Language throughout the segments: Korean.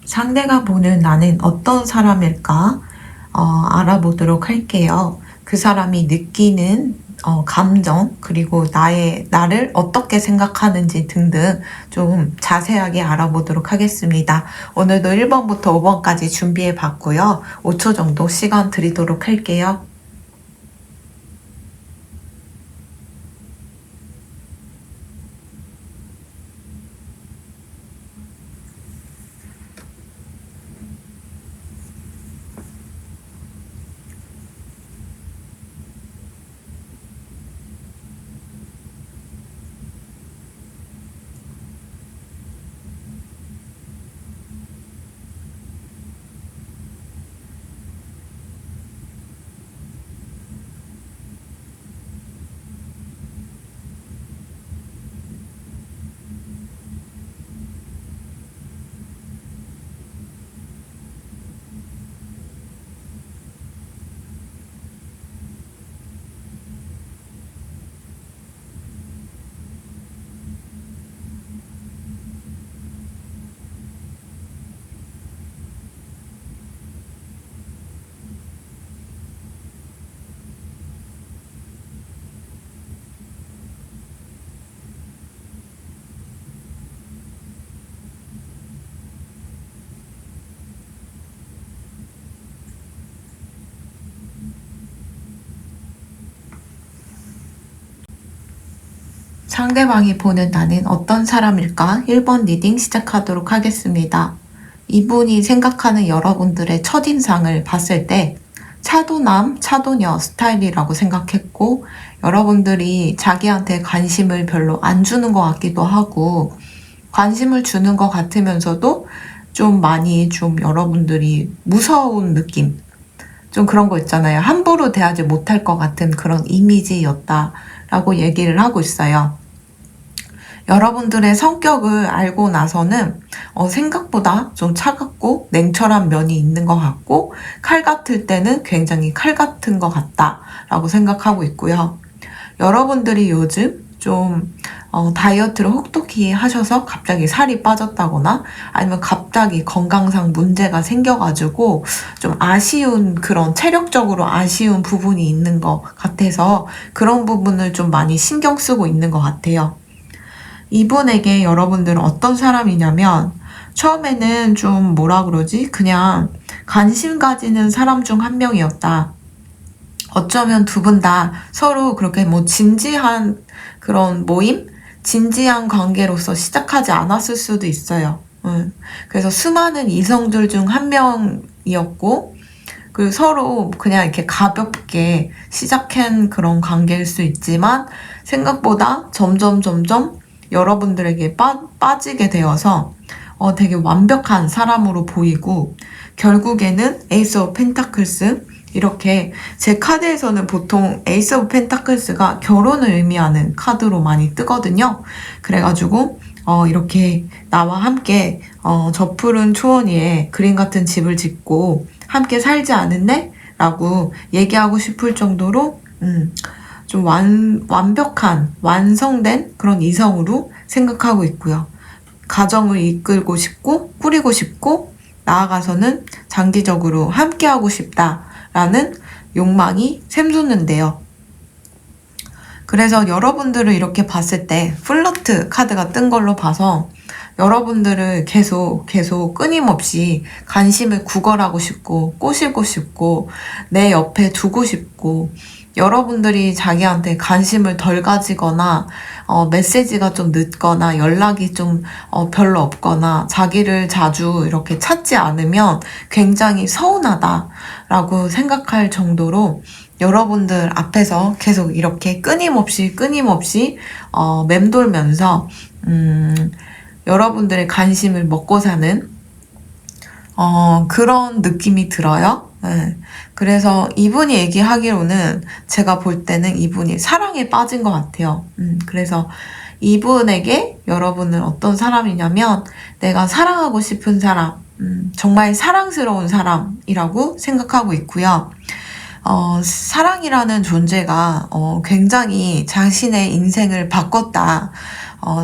상대가 보는 나는 어떤 사람일까? 알아보도록 할게요. 그 사람이 느끼는 감정, 그리고 나를 어떻게 생각하는지 등등 좀 자세하게 알아보도록 하겠습니다. 오늘도 1번부터 5번까지 준비해 봤고요. 5초 정도 시간 드리도록 할게요. 상대방이 보는 나는 어떤 사람일까? 1번 리딩 시작하도록 하겠습니다. 이분이 생각하는 여러분들의 첫인상을 봤을 때 차도남, 차도녀 스타일이라고 생각했고, 여러분들이 자기한테 관심을 별로 안 주는 것 같기도 하고, 관심을 주는 것 같으면서도 좀 많이 좀 여러분들이 무서운 느낌, 좀 그런 거 있잖아요. 함부로 대하지 못할 것 같은 그런 이미지였다라고 얘기를 하고 있어요. 여러분들의 성격을 알고 나서는 생각보다 좀 차갑고 냉철한 면이 있는 것 같고, 칼 같을 때는 굉장히 칼 같은 것 같다라고 생각하고 있고요. 여러분들이 요즘 좀 다이어트를 혹독히 하셔서 갑자기 살이 빠졌다거나 아니면 갑자기 건강상 문제가 생겨가지고 좀 아쉬운, 그런 체력적으로 아쉬운 부분이 있는 것 같아서 그런 부분을 좀 많이 신경 쓰고 있는 것 같아요. 이분에게 여러분들은 어떤 사람이냐면, 처음에는 좀 뭐라 그러지? 그냥 관심 가지는 사람 중 한 명이었다. 어쩌면 두 분 다 서로 그렇게 뭐 진지한 그런 모임? 진지한 관계로서 시작하지 않았을 수도 있어요. 그래서 수많은 이성들 중 한 명이었고, 그리고 서로 그냥 이렇게 가볍게 시작한 그런 관계일 수 있지만, 생각보다 점점 여러분들에게 빠지게 되어서 되게 완벽한 사람으로 보이고, 결국에는 에이스 오브 펜타클스, 이렇게 제 카드에서는 보통 에이스 오브 펜타클스가 결혼을 의미하는 카드로 많이 뜨거든요. 그래가지고 이렇게 나와 함께 저 푸른 초원 위에 그림 같은 집을 짓고 함께 살지 않을래? 라고 얘기하고 싶을 정도로 좀 완벽한, 완성된 그런 이성으로 생각하고 있고요. 가정을 이끌고 싶고, 꾸리고 싶고, 나아가서는 장기적으로 함께하고 싶다라는 욕망이 샘솟는데요. 그래서 여러분들을 이렇게 봤을 때 플러트 카드가 뜬 걸로 봐서 여러분들을 계속 끊임없이 관심을 구걸하고 싶고, 꼬시고 싶고, 내 옆에 두고 싶고, 여러분들이 자기한테 관심을 덜 가지거나 메시지가 좀 늦거나 연락이 좀 별로 없거나 자기를 자주 이렇게 찾지 않으면 굉장히 서운하다라고 생각할 정도로 여러분들 앞에서 계속 이렇게 끊임없이 맴돌면서 여러분들의 관심을 먹고 사는 그런 느낌이 들어요. 네. 그래서 이분이 얘기하기로는 제가 볼 때는 이분이 사랑에 빠진 것 같아요. 그래서 이분에게 여러분은 어떤 사람이냐면, 내가 사랑하고 싶은 사람, 정말 사랑스러운 사람이라고 생각하고 있고요. 사랑이라는 존재가 굉장히 자신의 인생을 바꿨다.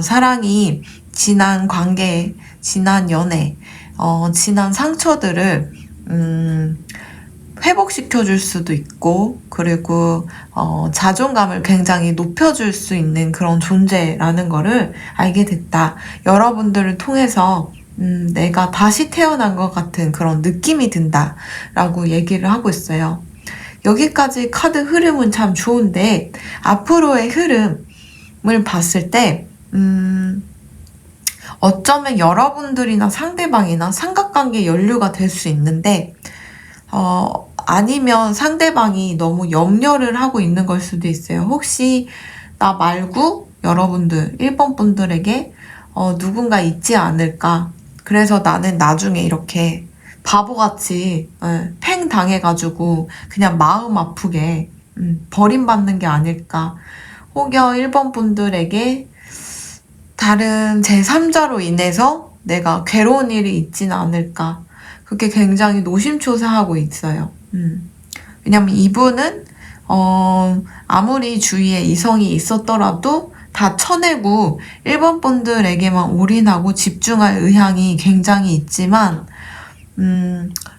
사랑이 지난 관계, 지난 연애, 지난 상처들을 회복시켜줄 수도 있고, 그리고 자존감을 굉장히 높여줄 수 있는 그런 존재라는 거를 알게 됐다. 여러분들을 통해서 내가 다시 태어난 것 같은 그런 느낌이 든다 라고 얘기를 하고 있어요. 여기까지 카드 흐름은 참 좋은데, 앞으로의 흐름을 봤을 때 어쩌면 여러분들이나 상대방이나 삼각관계 연류가 될 수 있는데, 아니면 상대방이 너무 염려를 하고 있는 걸 수도 있어요. 혹시 나 말고 여러분들, 1번 분들에게 누군가 있지 않을까? 그래서 나는 나중에 이렇게 바보같이 팽 당해가지고 그냥 마음 아프게 버림받는 게 아닐까? 혹여 1번 분들에게 다른 제3자로 인해서 내가 괴로운 일이 있지는 않을까? 그게 굉장히 노심초사하고 있어요. 왜냐면 이분은 아무리 주위에 이성이 있었더라도 다 쳐내고 1번 분들에게만 올인하고 집중할 의향이 굉장히 있지만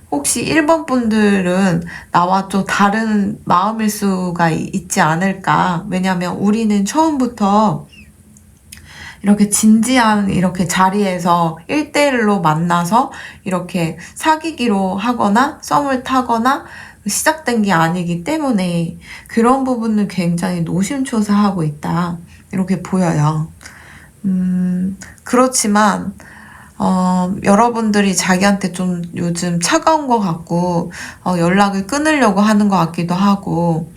혹시 1번 분들은 나와 좀 다른 마음일 수가 있지 않을까? 왜냐면 우리는 처음부터 이렇게 진지한 이렇게 자리에서 1대1로 만나서 이렇게 사귀기로 하거나 썸을 타거나 시작된 게 아니기 때문에 그런 부분을 굉장히 노심초사하고 있다. 이렇게 보여요. 그렇지만 여러분들이 자기한테 좀 요즘 차가운 것 같고 연락을 끊으려고 하는 것 같기도 하고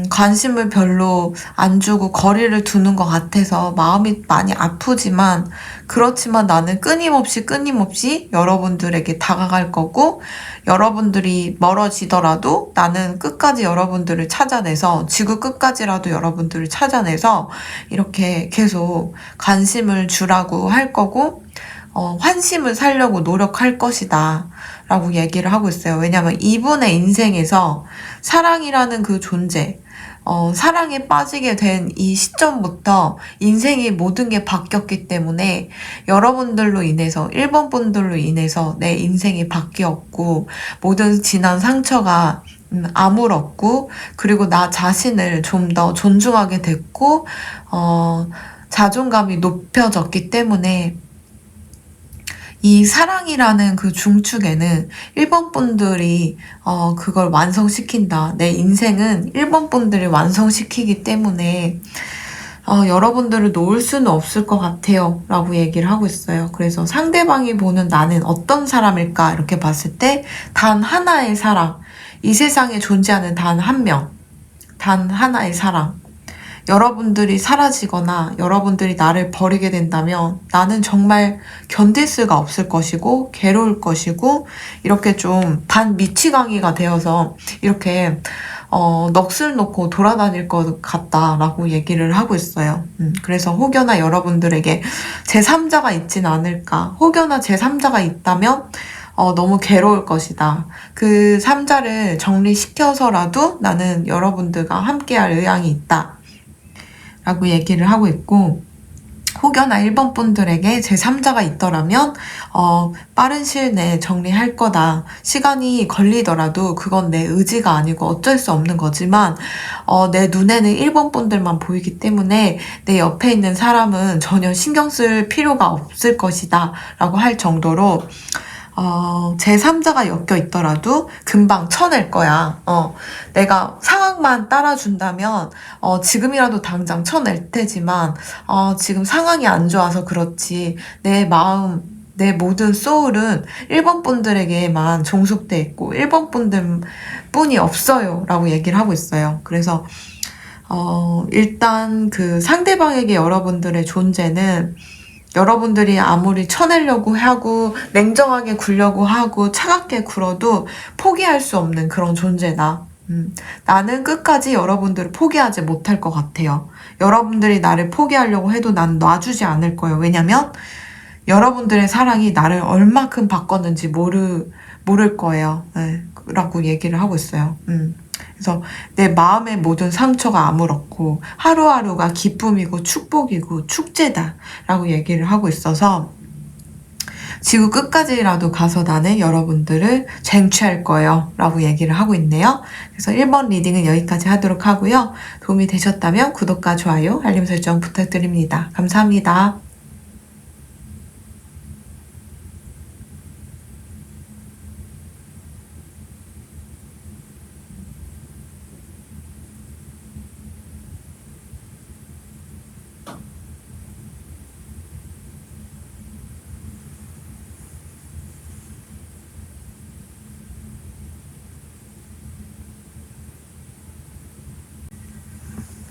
관심을 별로 안 주고 거리를 두는 것 같아서 마음이 많이 아프지만, 그렇지만 나는 끊임없이 여러분들에게 다가갈 거고, 여러분들이 멀어지더라도 나는 끝까지 여러분들을 찾아내서, 지구 끝까지라도 여러분들을 찾아내서 이렇게 계속 관심을 주라고 할 거고, 환심을 살려고 노력할 것이다 라고 얘기를 하고 있어요. 왜냐면 이분의 인생에서 사랑이라는 그 존재, 사랑에 빠지게 된 이 시점부터 인생의 모든 게 바뀌었기 때문에 여러분들로 인해서, 1번 분들로 인해서 내 인생이 바뀌었고, 모든 지난 상처가 아물었고, 그리고 나 자신을 좀 더 존중하게 됐고, 자존감이 높여졌기 때문에 이 사랑이라는 그 중축에는 1번 분들이 그걸 완성시킨다. 내 인생은 1번 분들이 완성시키기 때문에 여러분들을 놓을 수는 없을 것 같아요 라고 얘기를 하고 있어요. 그래서 상대방이 보는 나는 어떤 사람일까 이렇게 봤을 때 단 하나의 사랑, 이 세상에 존재하는 단 한 명, 단 하나의 사랑, 여러분들이 사라지거나 여러분들이 나를 버리게 된다면 나는 정말 견딜 수가 없을 것이고 괴로울 것이고, 이렇게 좀 반미치광이가 되어서 이렇게 넋을 놓고 돌아다닐 것 같다라고 얘기를 하고 있어요. 그래서 혹여나 여러분들에게 제3자가 있진 않을까, 혹여나 제3자가 있다면 너무 괴로울 것이다. 그 3자를 정리시켜서라도 나는 여러분들과 함께할 의향이 있다 라고 얘기를 하고 있고, 혹여나 1번 분들에게 제3자가 있더라면 빠른 시일 내에 정리할 거다. 시간이 걸리더라도 그건 내 의지가 아니고 어쩔 수 없는 거지만 내 눈에는 1번 분들만 보이기 때문에 내 옆에 있는 사람은 전혀 신경 쓸 필요가 없을 것이다 라고 할 정도로 제3자가 엮여 있더라도 금방 쳐낼 거야. 내가 상황만 따라준다면 지금이라도 당장 쳐낼 테지만 지금 상황이 안 좋아서 그렇지 내 마음, 내 모든 소울은 1번 분들에게만 종속돼 있고 1번 분들 뿐이 없어요 라고 얘기를 하고 있어요. 그래서 일단 그 상대방에게 여러분들의 존재는, 여러분들이 아무리 쳐내려고 하고 냉정하게 굴려고 하고 차갑게 굴어도 포기할 수 없는 그런 존재다. 나는 끝까지 여러분들을 포기하지 못할 것 같아요. 여러분들이 나를 포기하려고 해도 난 놔주지 않을 거예요. 왜냐면 여러분들의 사랑이 나를 얼마큼 바꿨는지 모를 거예요. 네, 라고 얘기를 하고 있어요. 그래서 내 마음의 모든 상처가 아무렇고 하루하루가 기쁨이고 축복이고 축제다라고 얘기를 하고 있어서 지구 끝까지라도 가서 나는 여러분들을 쟁취할 거예요 라고 얘기를 하고 있네요. 그래서 1번 리딩은 여기까지 하도록 하고요. 도움이 되셨다면 구독과 좋아요, 알림 설정 부탁드립니다. 감사합니다.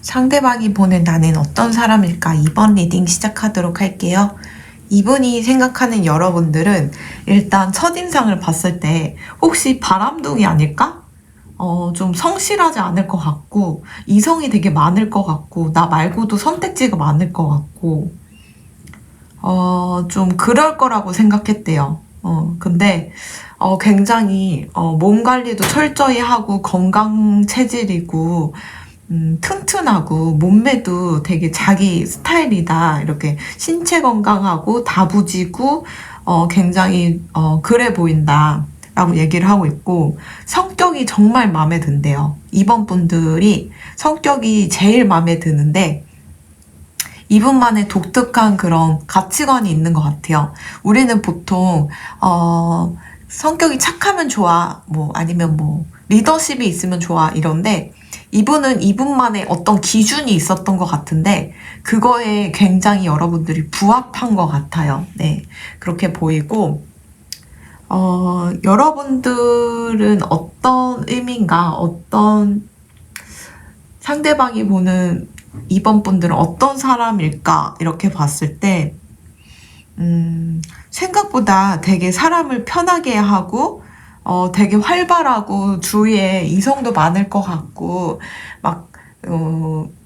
상대방이 보는 나는 어떤 사람일까? 2번 리딩 시작하도록 할게요. 이분이 생각하는 여러분들은 일단 첫인상을 봤을 때 혹시 바람둥이 아닐까? 좀 성실하지 않을 것 같고 이성이 되게 많을 것 같고 나 말고도 선택지가 많을 것 같고 좀 그럴 거라고 생각했대요. 근데 굉장히 몸 관리도 철저히 하고 건강 체질이고 튼튼하고 몸매도 되게 자기 스타일이다. 이렇게 신체 건강하고 다부지고 굉장히 그래 보인다. 라고 얘기를 하고 있고 성격이 정말 마음에 든대요. 이번 분들이 성격이 제일 마음에 드는데 이분만의 독특한 그런 가치관이 있는 것 같아요. 우리는 보통 성격이 착하면 좋아, 뭐 아니면 뭐 리더십이 있으면 좋아 이런데 이분은 이분만의 어떤 기준이 있었던 것 같은데 그거에 굉장히 여러분들이 부합한 것 같아요. 네, 그렇게 보이고 여러분들은 어떤 의미인가, 어떤 상대방이 보는 이번 분들은 어떤 사람일까 이렇게 봤을 때 생각보다 되게 사람을 편하게 하고 되게 활발하고 주위에 이성도 많을 것 같고 막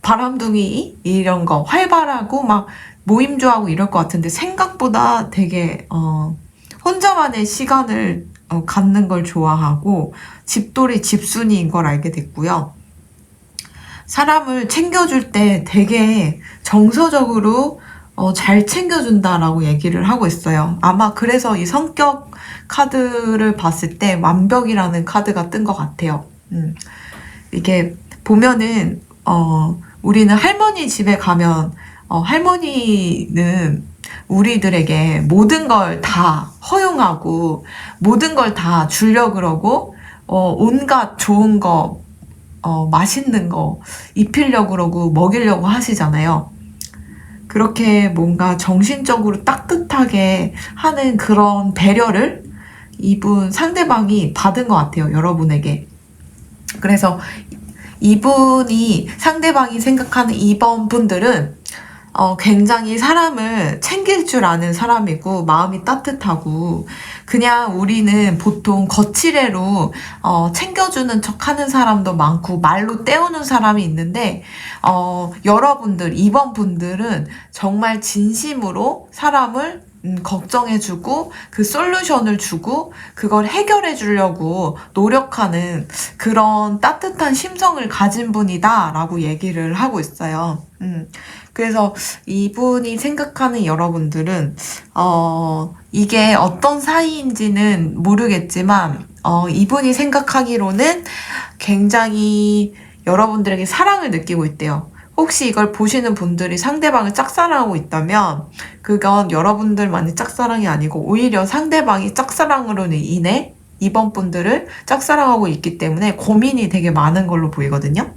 바람둥이 이런 거 활발하고 막 모임 좋아하고 이럴 것 같은데 생각보다 되게 혼자만의 시간을 갖는 걸 좋아하고 집돌이 집순이인 걸 알게 됐고요. 사람을 챙겨줄 때 되게 정서적으로 잘 챙겨준다라고 얘기를 하고 있어요. 아마 그래서 이 성격 카드를 봤을 때 완벽이라는 카드가 뜬 것 같아요. 이게 보면은 우리는 할머니 집에 가면 할머니는 우리들에게 모든 걸 다 허용하고 모든 걸 다 주려 그러고 온갖 좋은 거 맛있는 거 입히려고 그러고 먹이려고 하시잖아요. 그렇게 뭔가 정신적으로 따뜻하게 하는 그런 배려를 이분 상대방이 받은 것 같아요. 여러분에게. 그래서 이분이 상대방이 생각하는 이번 분들은 굉장히 사람을 챙길 줄 아는 사람이고 마음이 따뜻하고 그냥 우리는 보통 거칠애로 챙겨주는 척 하는 사람도 많고 말로 때우는 사람이 있는데 여러분들 이번 분들은 정말 진심으로 사람을 걱정해주고 그 솔루션을 주고 그걸 해결해 주려고 노력하는 그런 따뜻한 심성을 가진 분이다 라고 얘기를 하고 있어요. 그래서 이분이 생각하는 여러분들은 이게 어떤 사이인지는 모르겠지만 이분이 생각하기로는 굉장히 여러분들에게 사랑을 느끼고 있대요. 혹시 이걸 보시는 분들이 상대방을 짝사랑하고 있다면 그건 여러분들만의 짝사랑이 아니고 오히려 상대방이 짝사랑으로 인해 이번 분들을 짝사랑하고 있기 때문에 고민이 되게 많은 걸로 보이거든요.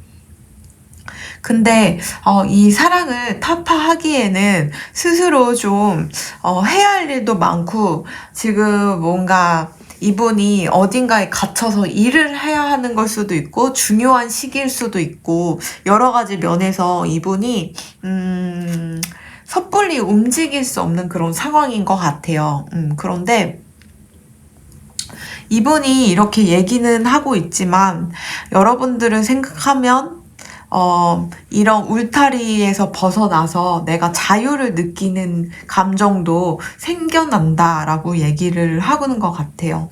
근데 이 사랑을 타파하기에는 스스로 좀 해야 할 일도 많고 지금 뭔가 이분이 어딘가에 갇혀서 일을 해야 하는 걸 수도 있고 중요한 시기일 수도 있고 여러 가지 면에서 이분이 섣불리 움직일 수 없는 그런 상황인 것 같아요. 그런데 이분이 이렇게 얘기는 하고 있지만 여러분들은 생각하면 이런 울타리에서 벗어나서 내가 자유를 느끼는 감정도 생겨난다라고 얘기를 하고는 것 같아요.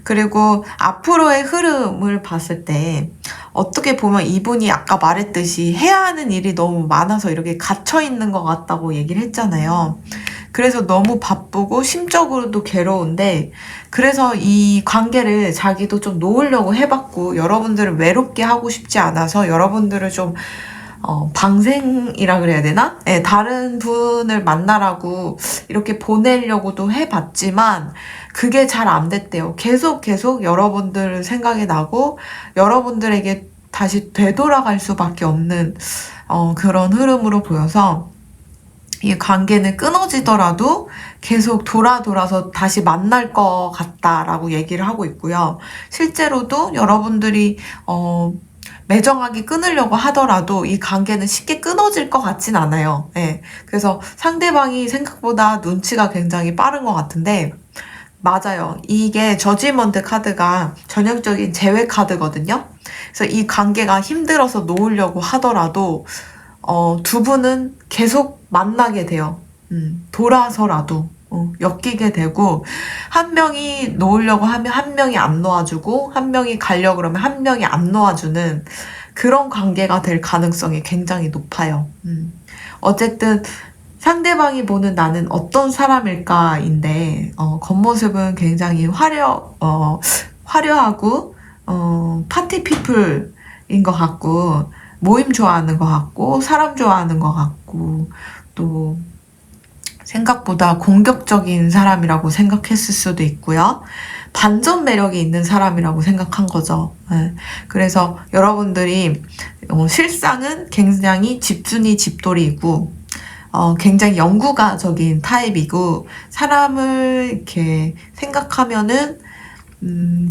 그리고 앞으로의 흐름을 봤을 때 어떻게 보면 이분이 아까 말했듯이 해야 하는 일이 너무 많아서 이렇게 갇혀 있는 것 같다고 얘기를 했잖아요. 그래서 너무 바쁘고 심적으로도 괴로운데, 그래서 이 관계를 자기도 좀 놓으려고 해봤고, 여러분들을 외롭게 하고 싶지 않아서 여러분들을 좀 방생이라 그래야 되나? 네, 다른 분을 만나라고 이렇게 보내려고도 해봤지만, 그게 잘 안 됐대요. 계속 여러분들 생각이 나고, 여러분들에게 다시 되돌아갈 수밖에 없는, 그런 흐름으로 보여서, 이 관계는 끊어지더라도 계속 돌아서 다시 만날 것 같다라고 얘기를 하고 있고요. 실제로도 여러분들이, 매정하게 끊으려고 하더라도 이 관계는 쉽게 끊어질 것 같진 않아요. 예. 그래서 상대방이 생각보다 눈치가 굉장히 빠른 것 같은데, 맞아요. 이게 저지먼트 카드가 전형적인 재회 카드거든요. 그래서 이 관계가 힘들어서 놓으려고 하더라도, 두 분은 계속 만나게 돼요. 돌아서라도. 엮이게 되고, 한 명이 놓으려고 하면 한 명이 안 놓아주고, 한 명이 가려고 그러면 한 명이 안 놓아주는 그런 관계가 될 가능성이 굉장히 높아요. 어쨌든, 상대방이 보는 나는 어떤 사람일까인데, 겉모습은 굉장히 화려하고, 파티 피플인 것 같고, 모임 좋아하는 것 같고, 사람 좋아하는 것 같고, 또, 생각보다 공격적인 사람이라고 생각했을 수도 있고요. 반전 매력이 있는 사람이라고 생각한 거죠. 네. 그래서 여러분들이 실상은 굉장히 집순이 집돌이이고, 굉장히 연구가적인 타입이고, 사람을 이렇게 생각하면은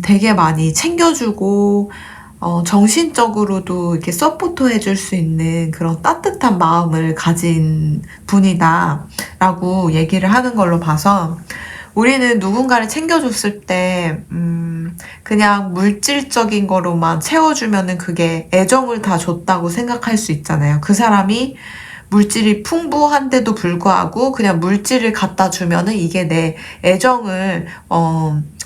되게 많이 챙겨주고, 정신적으로도 이렇게 서포트 해줄 수 있는 그런 따뜻한 마음을 가진 분이다 라고 얘기를 하는 걸로 봐서, 우리는 누군가를 챙겨줬을 때 그냥 물질적인 거로만 채워주면은 그게 애정을 다 줬다고 생각할 수 있잖아요. 그 사람이 물질이 풍부한데도 불구하고 그냥 물질을 갖다 주면은 이게 내 애정을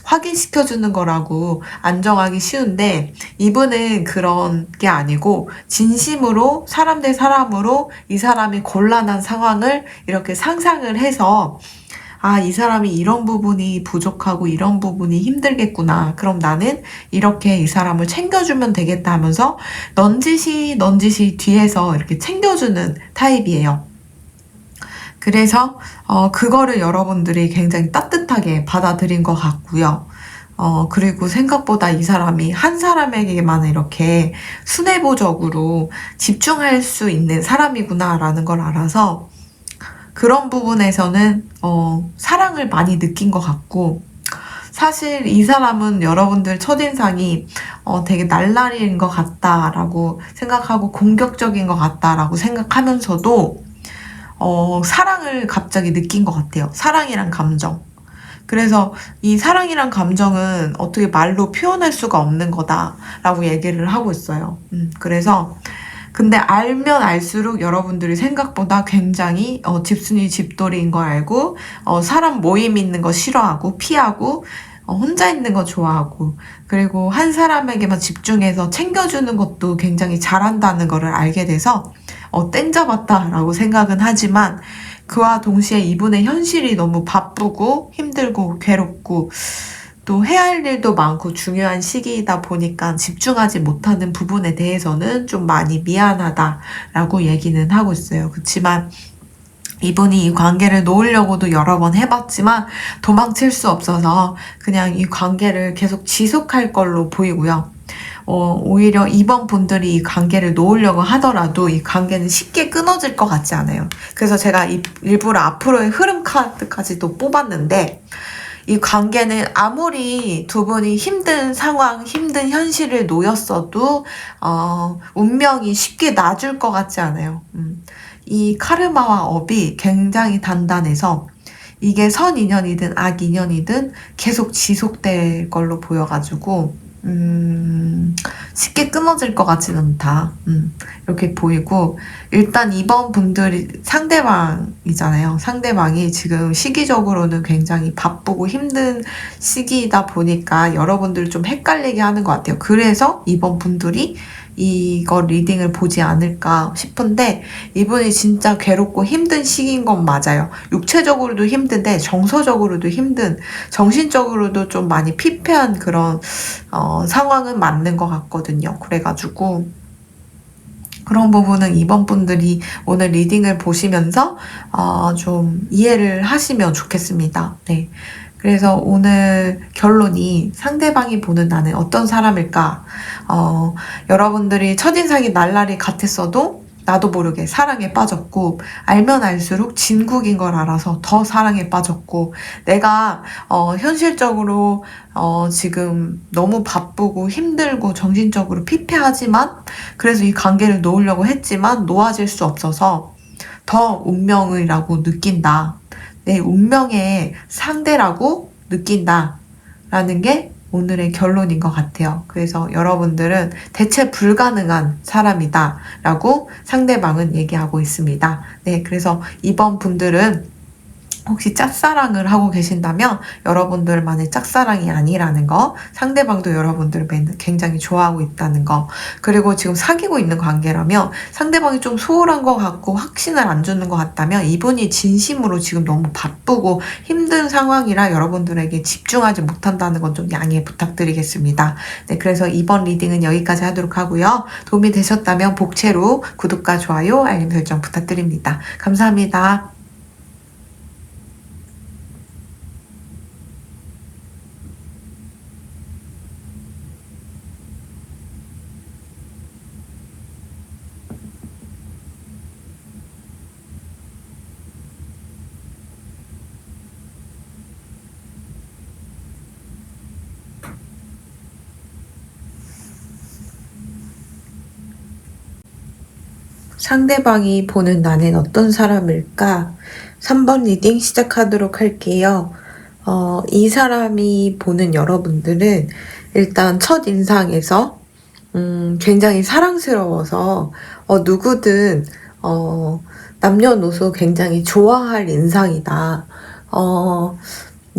확인시켜주는 거라고 안정하기 쉬운데, 이분은 그런 게 아니고 진심으로 사람 대 사람으로 이 사람이 곤란한 상황을 이렇게 상상을 해서, 아, 이 사람이 이런 부분이 부족하고 이런 부분이 힘들겠구나. 그럼 나는 이렇게 이 사람을 챙겨주면 되겠다 하면서 넌지시 뒤에서 이렇게 챙겨주는 타입이에요. 그래서 그거를 여러분들이 굉장히 따뜻하게 받아들인 것 같고요. 그리고 생각보다 이 사람이 한 사람에게만 이렇게 순애보적으로 집중할 수 있는 사람이구나라는 걸 알아서, 그런 부분에서는 사랑을 많이 느낀 것 같고, 사실 이 사람은 여러분들 첫인상이 되게 날라리인 것 같다라고 생각하고 공격적인 것 같다라고 생각하면서도 사랑을 갑자기 느낀 것 같아요. 사랑이란 감정. 그래서 이 사랑이란 감정은 어떻게 말로 표현할 수가 없는 거다라고 얘기를 하고 있어요. 그래서 근데 알면 알수록 여러분들이 생각보다 굉장히 집순이 집돌이인 거 알고, 사람 모임 있는 거 싫어하고 피하고, 혼자 있는 거 좋아하고, 그리고 한 사람에게만 집중해서 챙겨주는 것도 굉장히 잘한다는 거를 알게 돼서 땡 잡았다라고 생각은 하지만, 그와 동시에 이분의 현실이 너무 바쁘고 힘들고 괴롭고 또 해야 할 일도 많고 중요한 시기이다 보니까 집중하지 못하는 부분에 대해서는 좀 많이 미안하다라고 얘기는 하고 있어요. 그렇지만 이분이 이 관계를 놓으려고도 여러 번 해봤지만 도망칠 수 없어서 그냥 이 관계를 계속 지속할 걸로 보이고요. 오히려 이번 분들이 이 관계를 놓으려고 하더라도 이 관계는 쉽게 끊어질 것 같지 않아요. 그래서 제가 일부러 앞으로의 흐름 카드까지도 뽑았는데, 이 관계는 아무리 두 분이 힘든 상황, 힘든 현실을 놓였어도 운명이 쉽게 놔줄 것 같지 않아요. 이 카르마와 업이 굉장히 단단해서 이게 선 인연이든 악 인연이든 계속 지속될 걸로 보여가지고 쉽게 끊어질 것 같지는 않다. 이렇게 보이고, 일단 이번 분들이 상대방이잖아요. 상대방이 지금 시기적으로는 굉장히 바쁘고 힘든 시기이다 보니까 여러분들 좀 헷갈리게 하는 것 같아요. 그래서 이번 분들이 이거 리딩을 보지 않을까 싶은데, 이분이 진짜 괴롭고 힘든 시기인 건 맞아요. 육체적으로도 힘든데 정서적으로도 힘든, 정신적으로도 좀 많이 피폐한 그런 상황은 맞는 것 같거든요. 그래가지고 그런 부분은 이번 분들이 오늘 리딩을 보시면서 좀 이해를 하시면 좋겠습니다. 네. 그래서 오늘 결론이 상대방이 보는 나는 어떤 사람일까? 여러분들이 첫인상이 날라리 같았어도 나도 모르게 사랑에 빠졌고, 알면 알수록 진국인 걸 알아서 더 사랑에 빠졌고, 내가 현실적으로 지금 너무 바쁘고 힘들고 정신적으로 피폐하지만, 그래서 이 관계를 놓으려고 했지만 놓아질 수 없어서 더 운명이라고 느낀다. 내 운명의 상대라고 느낀다. 라는 게 오늘의 결론인 것 같아요. 그래서 여러분들은 대체 불가능한 사람이다. 라고 상대방은 얘기하고 있습니다. 네, 그래서 이번 분들은 혹시 짝사랑을 하고 계신다면 여러분들만의 짝사랑이 아니라는 거, 상대방도 여러분들을 굉장히 좋아하고 있다는 거, 그리고 지금 사귀고 있는 관계라면 상대방이 좀 소홀한 것 같고 확신을 안 주는 것 같다면 이분이 진심으로 지금 너무 바쁘고 힘든 상황이라 여러분들에게 집중하지 못한다는 건 좀 양해 부탁드리겠습니다. 네, 그래서 이번 리딩은 여기까지 하도록 하고요. 도움이 되셨다면 복채로 구독과 좋아요, 알림 설정 부탁드립니다. 감사합니다. 상대방이 보는 나는 어떤 사람일까? 3번 리딩 시작하도록 할게요. 이 사람이 보는 여러분들은 일단 첫 인상에서 굉장히 사랑스러워서 누구든 남녀노소 굉장히 좋아할 인상이다.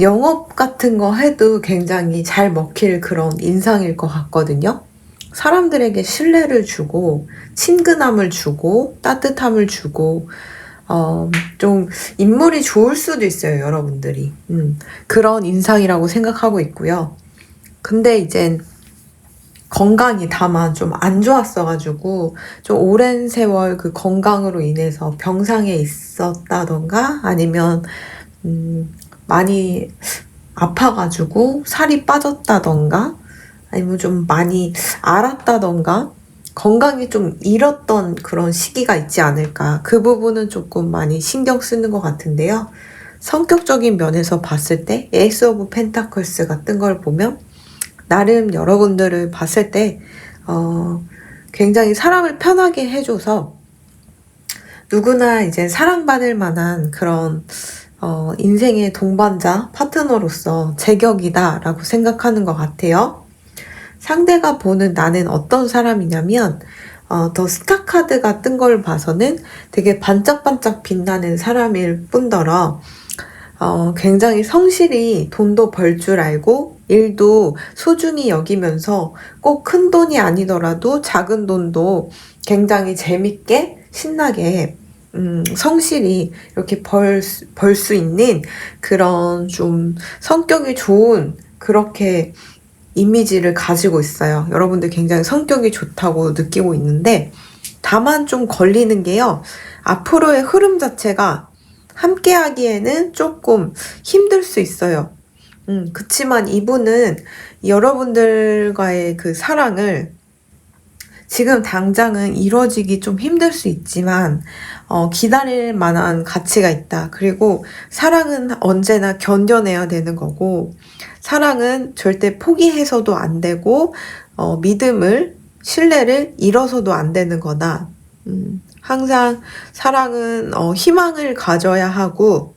영업 같은 거 해도 굉장히 잘 먹힐 그런 인상일 것 같거든요. 사람들에게 신뢰를 주고 친근함을 주고 따뜻함을 주고 좀 인물이 좋을 수도 있어요, 여러분들이. 그런 인상이라고 생각하고 있고요. 근데 이젠 건강이 다만 좀 안 좋았어가지고 좀 오랜 세월 그 건강으로 인해서 병상에 있었다던가 아니면 많이 아파가지고 살이 빠졌다던가 아니면 좀 많이 앓았다던가 건강이 좀 잃었던 그런 시기가 있지 않을까. 그 부분은 조금 많이 신경 쓰는 것 같은데요. 성격적인 면에서 봤을 때 에이스 오브 펜타클스가 뜬 걸 보면 나름 여러분들을 봤을 때 굉장히 사람을 편하게 해줘서 누구나 이제 사랑받을 만한 그런 인생의 동반자, 파트너로서 제격이다라고 생각하는 것 같아요. 상대가 보는 나는 어떤 사람이냐면 더 스타 카드가 뜬 걸 봐서는 되게 반짝반짝 빛나는 사람일 뿐더러 굉장히 성실히 돈도 벌 줄 알고 일도 소중히 여기면서 꼭 큰 돈이 아니더라도 작은 돈도 굉장히 재밌게 신나게 성실히 이렇게 벌 수 있는 그런 좀 성격이 좋은 그렇게 이미지를 가지고 있어요. 여러분들 굉장히 성격이 좋다고 느끼고 있는데 다만 좀 걸리는 게요. 앞으로의 흐름 자체가 함께 하기에는 조금 힘들 수 있어요. 그치만 이분은 여러분들과의 그 사랑을 지금 당장은 이루어지기 좀 힘들 수 있지만 기다릴 만한 가치가 있다. 그리고 사랑은 언제나 견뎌내야 되는 거고 사랑은 절대 포기해서도 안 되고 믿음을 신뢰를 잃어서도 안 되는 거다. 항상 사랑은 희망을 가져야 하고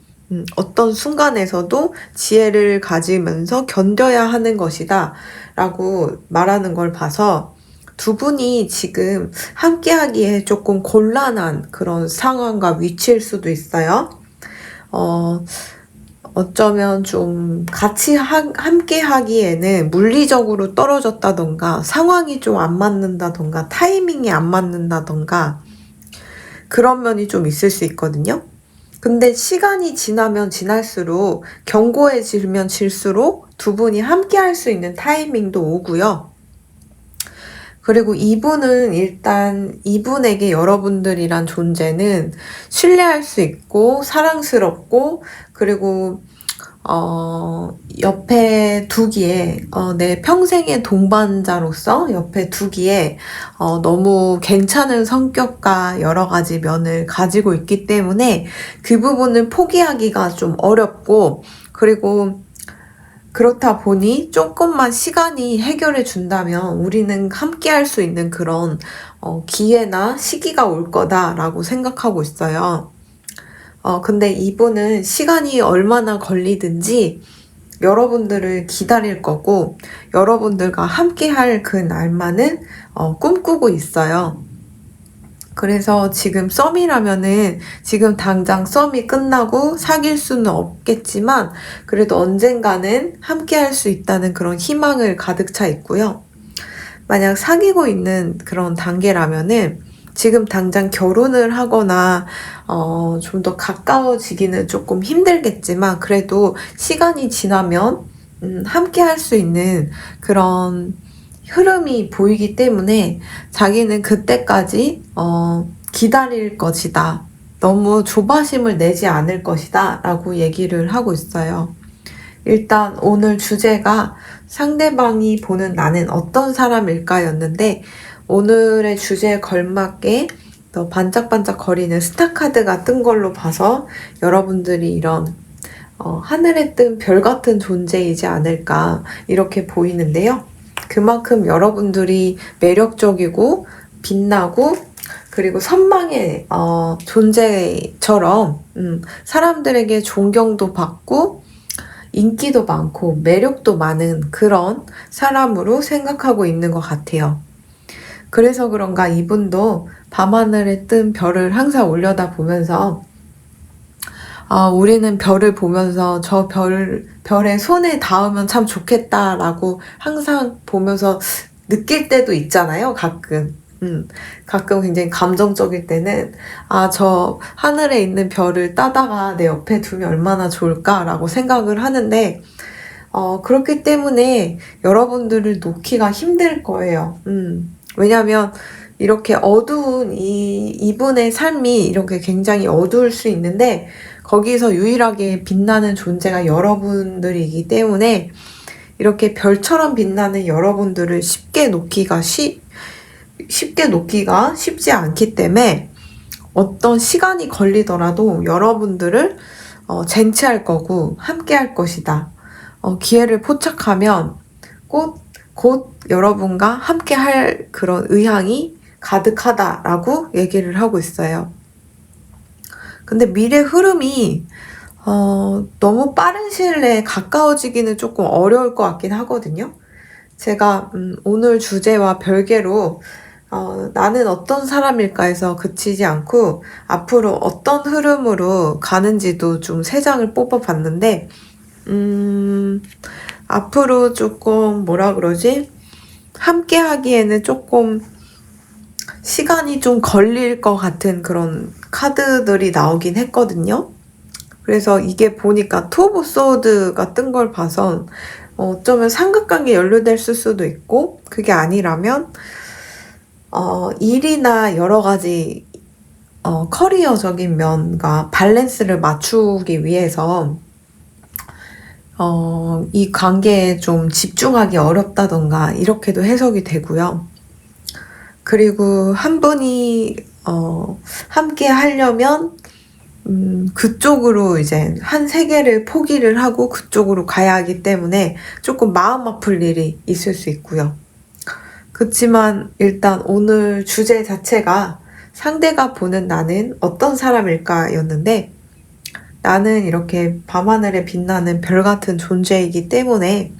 어떤 순간에서도 지혜를 가지면서 견뎌야 하는 것이다 라고 말하는 걸 봐서 두 분이 지금 함께 하기에 조금 곤란한 그런 상황과 위치일 수도 있어요. 어쩌면 좀 같이 함께 하기에는 물리적으로 떨어졌다던가 상황이 좀 안 맞는다던가 타이밍이 안 맞는다던가 그런 면이 좀 있을 수 있거든요. 근데 시간이 지나면 지날수록 견고해지면 질수록 두 분이 함께 할 수 있는 타이밍도 오고요. 그리고 이분은 일단 이분에게 여러분들이란 존재는 신뢰할 수 있고 사랑스럽고 그리고 옆에 두기에 내 평생의 동반자로서 옆에 두기에 너무 괜찮은 성격과 여러 가지 면을 가지고 있기 때문에 그 부분을 포기하기가 좀 어렵고 그리고 그렇다 보니 조금만 시간이 해결해 준다면 우리는 함께 할 수 있는 그런 기회나 시기가 올 거다라고 생각하고 있어요. 근데 이분은 시간이 얼마나 걸리든지 여러분들을 기다릴 거고 여러분들과 함께 할 그 날만은 꿈꾸고 있어요. 그래서 지금 썸이라면은 지금 당장 썸이 끝나고 사귈 수는 없겠지만 그래도 언젠가는 함께 할 수 있다는 그런 희망을 가득 차 있고요. 만약 사귀고 있는 그런 단계라면은 지금 당장 결혼을 하거나 좀 더 가까워지기는 조금 힘들겠지만 그래도 시간이 지나면 함께 할 수 있는 그런 흐름이 보이기 때문에 자기는 그때까지 기다릴 것이다. 너무 조바심을 내지 않을 것이다. 라고 얘기를 하고 있어요. 일단 오늘 주제가 상대방이 보는 나는 어떤 사람일까 였는데 오늘의 주제에 걸맞게 더 반짝반짝 거리는 스타카드가 뜬 걸로 봐서 여러분들이 이런 하늘에 뜬 별 같은 존재이지 않을까 이렇게 보이는데요. 그만큼 여러분들이 매력적이고 빛나고 그리고 선망의 존재처럼 사람들에게 존경도 받고 인기도 많고 매력도 많은 그런 사람으로 생각하고 있는 것 같아요. 그래서 그런가 이분도 밤하늘에 뜬 별을 항상 올려다 보면서 우리는 별을 보면서 저 별에 손에 닿으면 참 좋겠다라고 항상 보면서 느낄 때도 있잖아요, 가끔. 가끔 굉장히 감정적일 때는, 저 하늘에 있는 별을 따다가 내 옆에 두면 얼마나 좋을까라고 생각을 하는데, 그렇기 때문에 여러분들을 놓기가 힘들 거예요. 왜냐면, 이렇게 어두운 이분의 삶이 이렇게 굉장히 어두울 수 있는데, 거기서 유일하게 빛나는 존재가 여러분들이기 때문에 이렇게 별처럼 빛나는 여러분들을 쉽게 놓기가 쉽지 않기 때문에 어떤 시간이 걸리더라도 여러분들을 쟁취할 거고 함께 할 것이다. 기회를 포착하면 곧 여러분과 함께 할 그런 의향이 가득하다라고 얘기를 하고 있어요. 근데 미래 흐름이 너무 빠른 시일 내에 가까워지기는 조금 어려울 것 같긴 하거든요. 제가 오늘 주제와 별개로 나는 어떤 사람일까 해서 그치지 않고 앞으로 어떤 흐름으로 가는지도 좀 3장을 뽑아봤는데 앞으로 조금 함께 하기에는 조금 시간이 좀 걸릴 것 같은 그런 카드들이 나오긴 했거든요. 그래서 이게 보니까 투 오브 소드가 뜬 걸 봐서 어쩌면 삼각관계 연루될 수도 있고 그게 아니라면 일이나 여러 가지 커리어적인 면과 밸런스를 맞추기 위해서 이 관계에 좀 집중하기 어렵다던가 이렇게도 해석이 되고요. 그리고 한 분이 함께 하려면 그쪽으로 이제 한 세계를 포기를 하고 그쪽으로 가야 하기 때문에 조금 마음 아플 일이 있을 수 있고요. 그렇지만 일단 오늘 주제 자체가 상대가 보는 나는 어떤 사람일까 였는데 나는 이렇게 밤하늘에 빛나는 별 같은 존재이기 때문에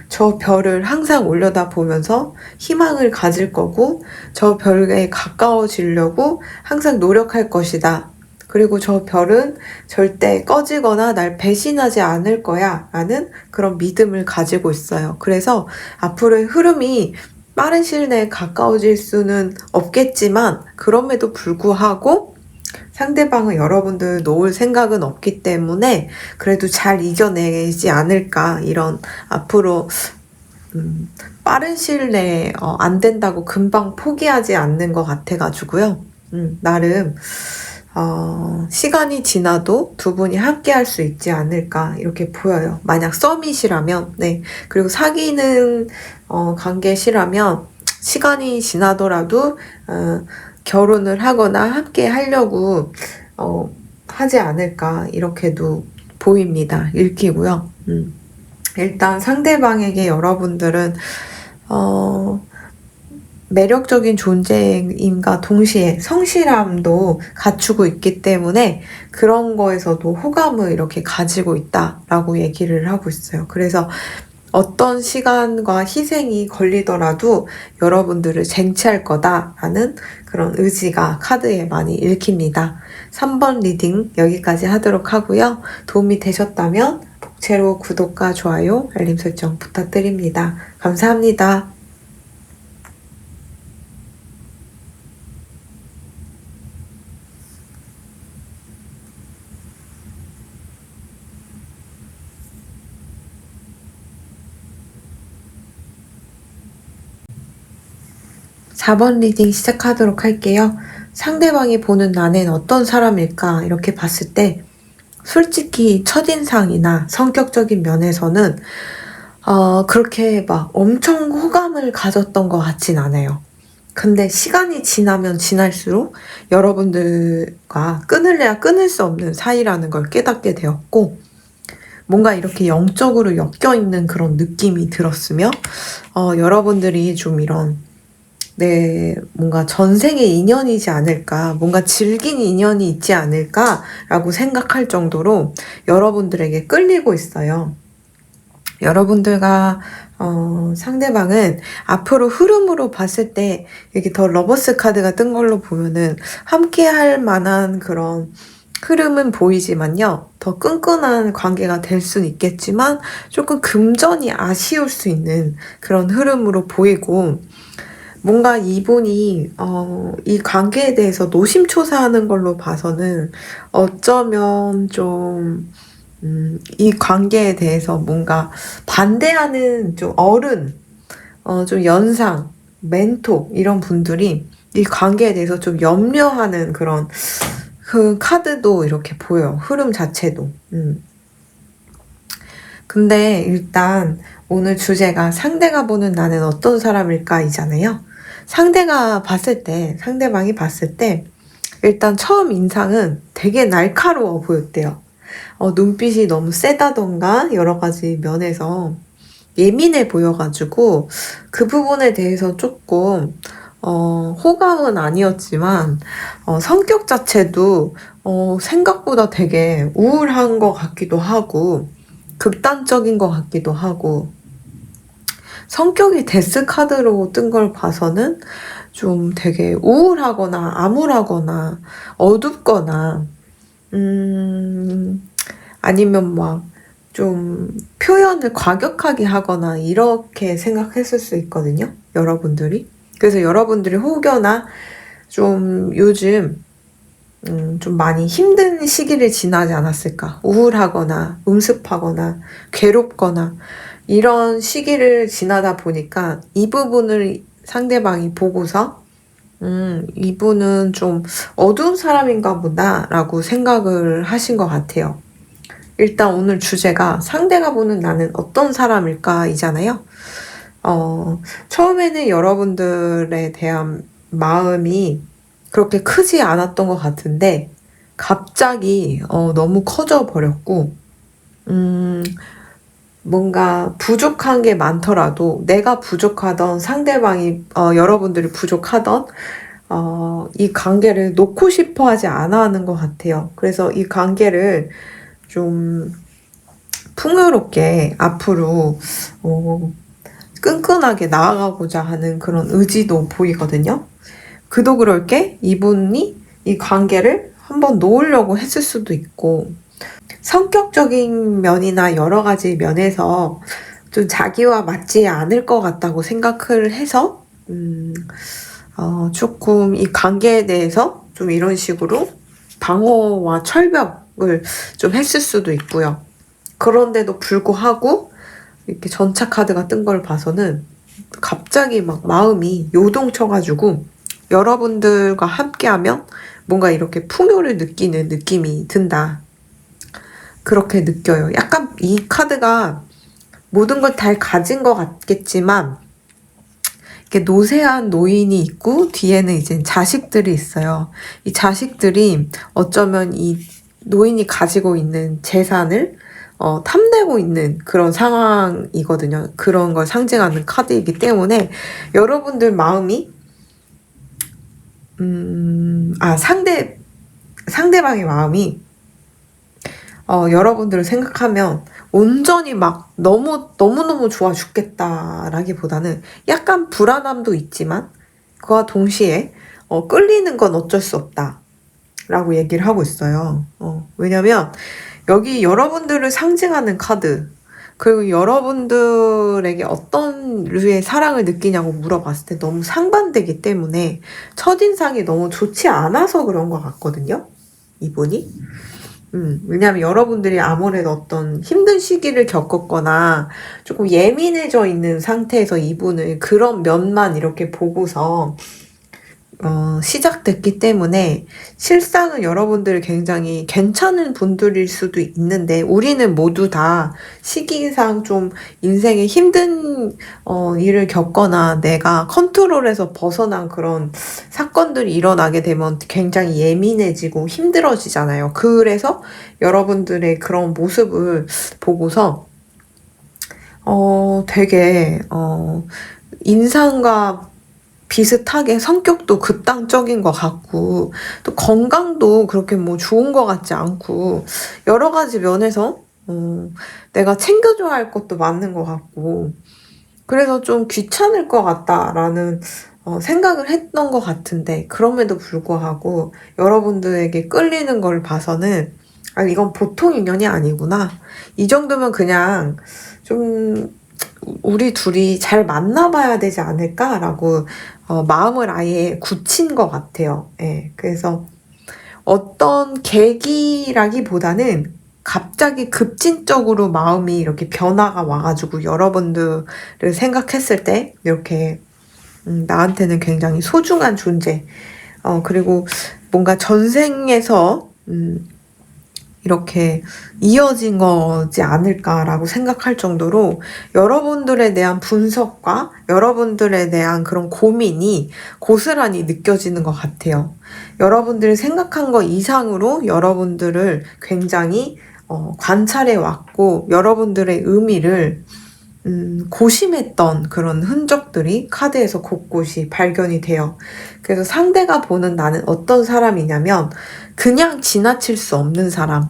저 별을 항상 올려다보면서 희망을 가질 거고 저 별에 가까워지려고 항상 노력할 것이다. 그리고 저 별은 절대 꺼지거나 날 배신하지 않을 거야 라는 그런 믿음을 가지고 있어요. 그래서 앞으로의 흐름이 빠른 시일 내에 가까워질 수는 없겠지만 그럼에도 불구하고 상대방은 여러분들 놓을 생각은 없기 때문에 그래도 잘 이겨내지 않을까, 이런 앞으로 빠른 시일 내에 안 된다고 금방 포기하지 않는 것 같아가지고요. 나름 시간이 지나도 두 분이 함께 할 수 있지 않을까 이렇게 보여요. 만약 썸밋이라면, 네. 그리고 사귀는 관계시라면 시간이 지나더라도 결혼을 하거나 함께 하려고 하지 않을까 이렇게도 보입니다. 읽히고요. 일단 상대방에게 여러분들은 매력적인 존재임과 동시에 성실함도 갖추고 있기 때문에 그런 거에서도 호감을 이렇게 가지고 있다라고 얘기를 하고 있어요. 그래서 어떤 시간과 희생이 걸리더라도 여러분들을 쟁취할 거다라는 그런 의지가 카드에 많이 읽힙니다. 3번 리딩 여기까지 하도록 하고요. 도움이 되셨다면 복채로 구독과 좋아요, 알림 설정 부탁드립니다. 감사합니다. (4번) 리딩 시작하도록 할게요. 상대방이 보는 나는 어떤 사람일까 이렇게 봤을 때 솔직히 첫인상이나 성격적인 면에서는 그렇게 막 엄청 호감을 가졌던 것 같진 않아요. 근데 시간이 지나면 지날수록 여러분들과 끊을래야 끊을 수 없는 사이라는 걸 깨닫게 되었고, 뭔가 이렇게 영적으로 엮여있는 그런 느낌이 들었으며 여러분들이 좀 이런 뭔가 전생의 인연이지 않을까, 뭔가 질긴 인연이 있지 않을까라고 생각할 정도로 여러분들에게 끌리고 있어요. 여러분들과 상대방은 앞으로 흐름으로 봤을 때 여기 더 러버스 카드가 뜬 걸로 보면은 함께 할 만한 그런 흐름은 보이지만요. 더 끈끈한 관계가 될 수는 있겠지만 조금 금전이 아쉬울 수 있는 그런 흐름으로 보이고, 뭔가 이분이 이 관계에 대해서 노심초사하는 걸로 봐서는 어쩌면 좀 이 관계에 대해서 뭔가 반대하는 좀 어른, 좀 연상, 멘토 이런 분들이 이 관계에 대해서 좀 염려하는 그런 그 카드도 이렇게 보여요. 흐름 자체도. 근데 일단 오늘 주제가 상대가 보는 나는 어떤 사람일까 이잖아요. 상대방이 봤을 때 일단 처음 인상은 되게 날카로워 보였대요. 눈빛이 너무 세다던가 여러 가지 면에서 예민해 보여가지고 그 부분에 대해서 조금 호감은 아니었지만 성격 자체도 생각보다 되게 우울한 것 같기도 하고 극단적인 것 같기도 하고, 성격이 데스 카드로 뜬 걸 봐서는 좀 되게 우울하거나 암울하거나 어둡거나 아니면 막 좀 표현을 과격하게 하거나 이렇게 생각했을 수 있거든요, 여러분들이. 그래서 여러분들이 혹여나 좀 요즘 좀 많이 힘든 시기를 지나지 않았을까, 우울하거나 음습하거나 괴롭거나 이런 시기를 지나다 보니까 이 부분을 상대방이 보고서 이분은 좀 어두운 사람인가 보다 라고 생각을 하신 것 같아요. 일단 오늘 주제가 상대가 보는 나는 어떤 사람일까 이잖아요. 처음에는 여러분들에 대한 마음이 그렇게 크지 않았던 것 같은데 갑자기 너무 커져 버렸고, 뭔가 부족한 게 많더라도 내가 부족하던 상대방이 여러분들이 부족하던 이 관계를 놓고 싶어 하지 않아 하는 것 같아요. 그래서 이 관계를 좀 풍요롭게 앞으로 끈끈하게 나아가고자 하는 그런 의지도 보이거든요. 그도 그럴 게 이분이 이 관계를 한번 놓으려고 했을 수도 있고, 성격적인 면이나 여러 가지 면에서 좀 자기와 맞지 않을 것 같다고 생각을 해서 조금 이 관계에 대해서 좀 이런 식으로 방어와 철벽을 좀 했을 수도 있고요. 그런데도 불구하고 이렇게 전차 카드가 뜬 걸 봐서는 갑자기 막 마음이 요동쳐가지고 여러분들과 함께하면 뭔가 이렇게 풍요를 느끼는 느낌이 든다. 그렇게 느껴요. 약간 이 카드가 모든 걸 다 가진 것 같겠지만 이렇게 노쇠한 노인이 있고 뒤에는 이제 자식들이 있어요. 이 자식들이 어쩌면 이 노인이 가지고 있는 재산을 탐내고 있는 그런 상황이거든요. 그런 걸 상징하는 카드이기 때문에 여러분들 마음이 상대방의 마음이 여러분들을 생각하면 온전히 막 너무너무 좋아 죽겠다라기보다는 약간 불안함도 있지만 그와 동시에 끌리는 건 어쩔 수 없다 라고 얘기를 하고 있어요. 왜냐면 여기 여러분들을 상징하는 카드, 그리고 여러분들에게 어떤 류의 사랑을 느끼냐고 물어봤을 때 너무 상반되기 때문에 첫인상이 너무 좋지 않아서 그런 것 같거든요, 이분이. 왜냐면 여러분들이 아무래도 어떤 힘든 시기를 겪었거나 조금 예민해져 있는 상태에서 이분을 그런 면만 이렇게 보고서 시작됐기 때문에 실상은 여러분들 굉장히 괜찮은 분들일 수도 있는데 우리는 모두 다 시기상 좀 인생에 힘든 일을 겪거나 내가 컨트롤에서 벗어난 그런 사건들이 일어나게 되면 굉장히 예민해지고 힘들어지잖아요. 그래서 여러분들의 그런 모습을 보고서 되게 인상과 비슷하게 성격도 극단적인 것 같고 또 건강도 그렇게 뭐 좋은 것 같지 않고 여러 가지 면에서 내가 챙겨줘야 할 것도 맞는 것 같고 그래서 좀 귀찮을 것 같다라는 생각을 했던 것 같은데 그럼에도 불구하고 여러분들에게 끌리는 걸 봐서는 이건 보통 인연이 아니구나. 이 정도면 그냥 좀 우리 둘이 잘 만나봐야 되지 않을까라고 마음을 아예 굳힌 것 같아요. 예, 그래서 어떤 계기라기보다는 갑자기 급진적으로 마음이 이렇게 변화가 와가지고 여러분들을 생각했을 때 이렇게 나한테는 굉장히 소중한 존재, 그리고 뭔가 전생에서 이렇게 이어진 거지 않을까라고 생각할 정도로 여러분들에 대한 분석과 여러분들에 대한 그런 고민이 고스란히 느껴지는 것 같아요. 여러분들이 생각한 것 이상으로 여러분들을 굉장히 관찰해 왔고 여러분들의 의미를 고심했던 그런 흔적들이 카드에서 곳곳이 발견이 돼요. 그래서 상대가 보는 나는 어떤 사람이냐면 그냥 지나칠 수 없는 사람.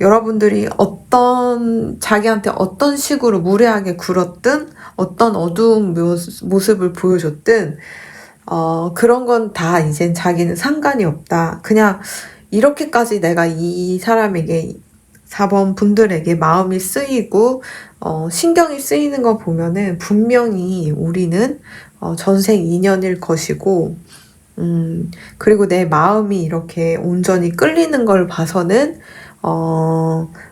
여러분들이 자기한테 어떤 식으로 무례하게 굴었든 어떤 어두운 모습을 보여줬든 그런 건 다 이젠 자기는 상관이 없다. 그냥 이렇게까지 내가 이 사람에게 4번 분들에게 마음이 쓰이고 신경이 쓰이는 거 보면은 분명히 우리는 전생 인연일 것이고 그리고 내 마음이 이렇게 온전히 끌리는 걸 봐서는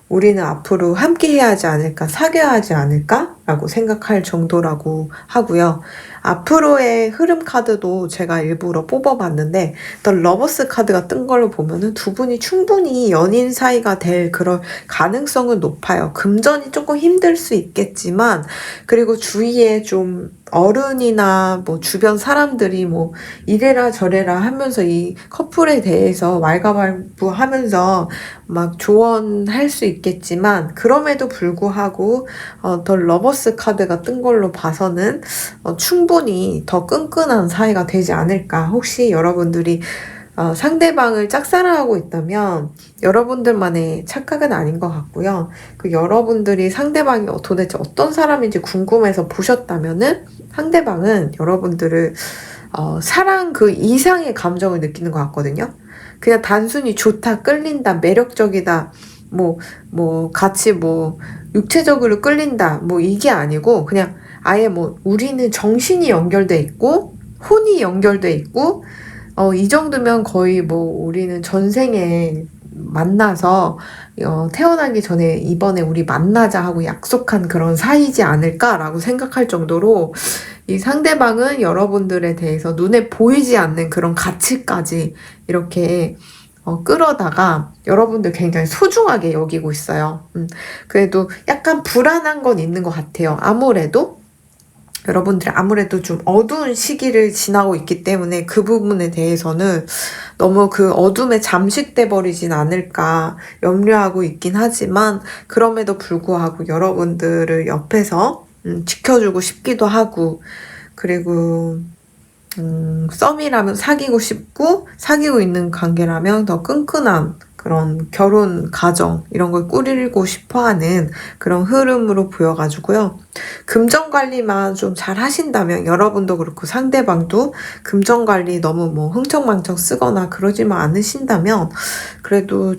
우리는 앞으로 함께 해야 하지 않을까, 사귀어야 하지 않을까? 라고 생각할 정도라고 하고요. 앞으로의 흐름 카드도 제가 일부러 뽑아봤는데 더 러버스 카드가 뜬 걸로 보면은 두 분이 충분히 연인 사이가 될 그런 가능성은 높아요. 금전이 조금 힘들 수 있겠지만 그리고 주위에 좀 어른이나 뭐 주변 사람들이 뭐 이래라 저래라 하면서 이 커플에 대해서 왈가왈부하면서 막 조언할 수 있겠지만 그럼에도 불구하고 더 러버스 카드가 뜬 걸로 봐서는 충분히 더 끈끈한 사이가 되지 않을까. 혹시 여러분들이 상대방을 짝사랑하고 있다면 여러분들만의 착각은 아닌 것 같고요. 그 여러분들이 상대방이 도대체 어떤 사람인지 궁금해서 보셨다면은 상대방은 여러분들을 사랑 그 이상의 감정을 느끼는 것 같거든요. 그냥 단순히 좋다, 끌린다, 매력적이다, 같이 육체적으로 끌린다, 이게 아니고, 그냥 아예 우리는 정신이 연결돼 있고, 혼이 연결돼 있고, 이 정도면 거의 우리는 전생에 만나서, 태어나기 전에 이번에 우리 만나자 하고 약속한 그런 사이지 않을까라고 생각할 정도로, 이 상대방은 여러분들에 대해서 눈에 보이지 않는 그런 가치까지 이렇게 끌어다가 여러분들 굉장히 소중하게 여기고 있어요. 그래도 약간 불안한 건 있는 것 같아요. 여러분들이 아무래도 좀 어두운 시기를 지나고 있기 때문에 그 부분에 대해서는 너무 그 어둠에 잠식돼 버리진 않을까 염려하고 있긴 하지만 그럼에도 불구하고 여러분들을 옆에서 지켜주고 싶기도 하고 그리고 썸이라면 사귀고 싶고 사귀고 있는 관계라면 더 끈끈한 그런 결혼, 가정 이런 걸 꾸리고 싶어하는 그런 흐름으로 보여가지고요. 금전 관리만 좀 잘 하신다면 여러분도 그렇고 상대방도 금전 관리 너무 흥청망청 쓰거나 그러지만 않으신다면 그래도